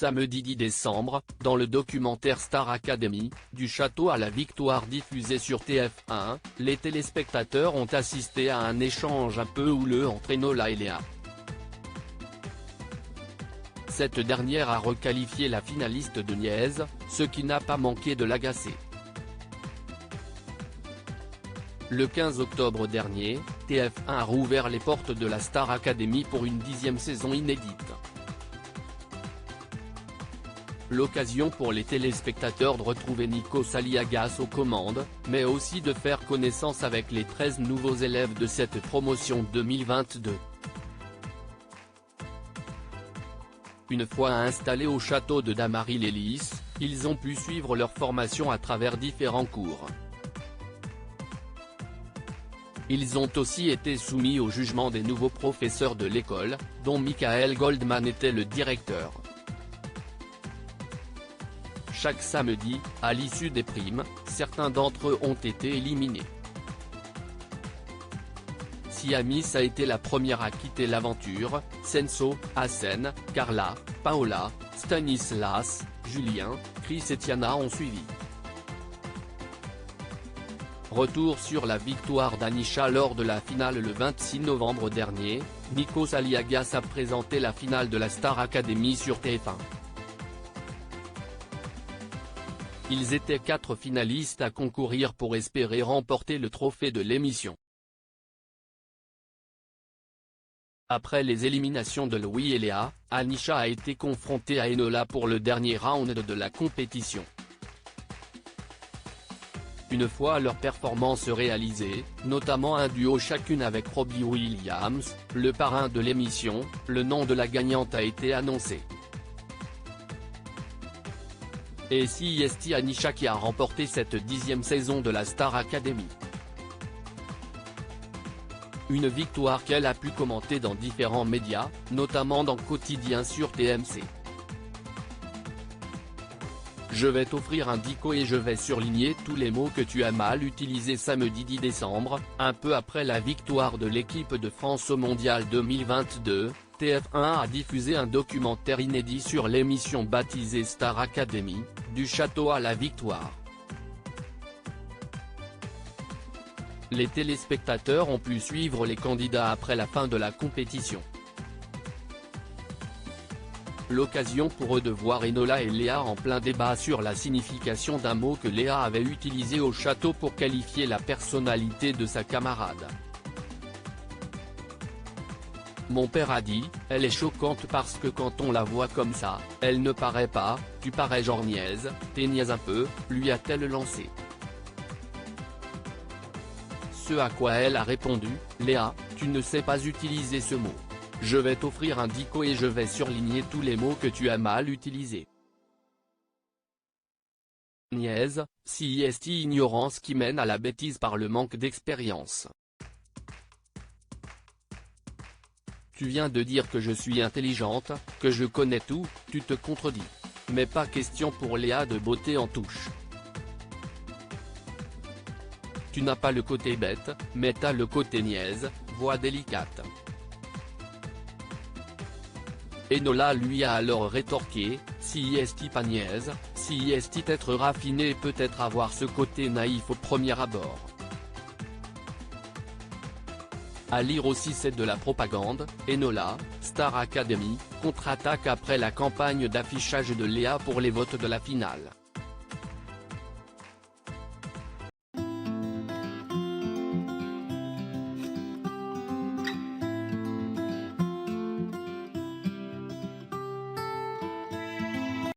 Samedi 10 décembre, dans le documentaire Star Academy, du château à la victoire diffusé sur TF1, les téléspectateurs ont assisté à un échange un peu houleux entre Enola et Léa. Cette dernière a requalifié la finaliste de niaise, ce qui n'a pas manqué de l'agacer. Le 15 octobre dernier, TF1 a rouvert les portes de la Star Academy pour une 10e saison inédite. L'occasion pour les téléspectateurs de retrouver Nikos Aliagas aux commandes, mais aussi de faire connaissance avec les 13 nouveaux élèves de cette promotion 2022. Une fois installés au château de Damary-lès-Lys, ils ont pu suivre leur formation à travers différents cours. Ils ont aussi été soumis au jugement des nouveaux professeurs de l'école, dont Michael Goldman était le directeur. Chaque samedi, à l'issue des primes, certains d'entre eux ont été éliminés. Siamis a été la première à quitter l'aventure, Senso, Hassen, Carla, Paola, Stanislas, Julien, Chris et Tiana ont suivi. Retour sur la victoire d'Anisha lors de la finale le 26 novembre dernier, Nikos Aliagas a présenté la finale de la Star Academy sur TF1. Ils étaient 4 finalistes à concourir pour espérer remporter le trophée de l'émission. Après les éliminations de Louis et Léa, Anisha a été confrontée à Enola pour le dernier round de la compétition. Une fois leur performance réalisée, notamment un duo chacune avec Robbie Williams, le parrain de l'émission, le nom de la gagnante a été annoncé. Et c'est Anisha qui a remporté cette 10e saison de la Star Academy. Une victoire qu'elle a pu commenter dans différents médias, notamment dans Quotidien sur TMC. Je vais t'offrir un dico et je vais surligner tous les mots que tu as mal utilisés samedi 10 décembre, un peu après la victoire de l'équipe de France au Mondial 2022, TF1 a diffusé un documentaire inédit sur l'émission baptisée Star Academy, du château à la victoire. Les téléspectateurs ont pu suivre les candidats après la fin de la compétition. L'occasion pour eux de voir Enola et Léa en plein débat sur la signification d'un mot que Léa avait utilisé au château pour qualifier la personnalité de sa camarade. Mon père a dit, elle est choquante parce que quand on la voit comme ça, elle ne paraît pas, tu parais genre niaise, t'es niaise un peu, lui a-t-elle lancé. Ce à quoi elle a répondu, Léa, tu ne sais pas utiliser ce mot. Je vais t'offrir un dico et je vais surligner tous les mots que tu as mal utilisés. Niaise, c'est ignorance qui mène à la bêtise par le manque d'expérience. Tu viens de dire que je suis intelligente, que je connais tout, tu te contredis. Mais pas question pour Léa de botter en touche. Tu n'as pas le côté bête, mais t'as le côté niaise, voix délicate. Enola lui a alors rétorqué, si pas niaise, si être raffiné et peut-être avoir ce côté naïf au premier abord. À lire aussi c'est de la propagande, Enola, Star Academy, contre-attaque après la campagne d'affichage de Léa pour les votes de la finale.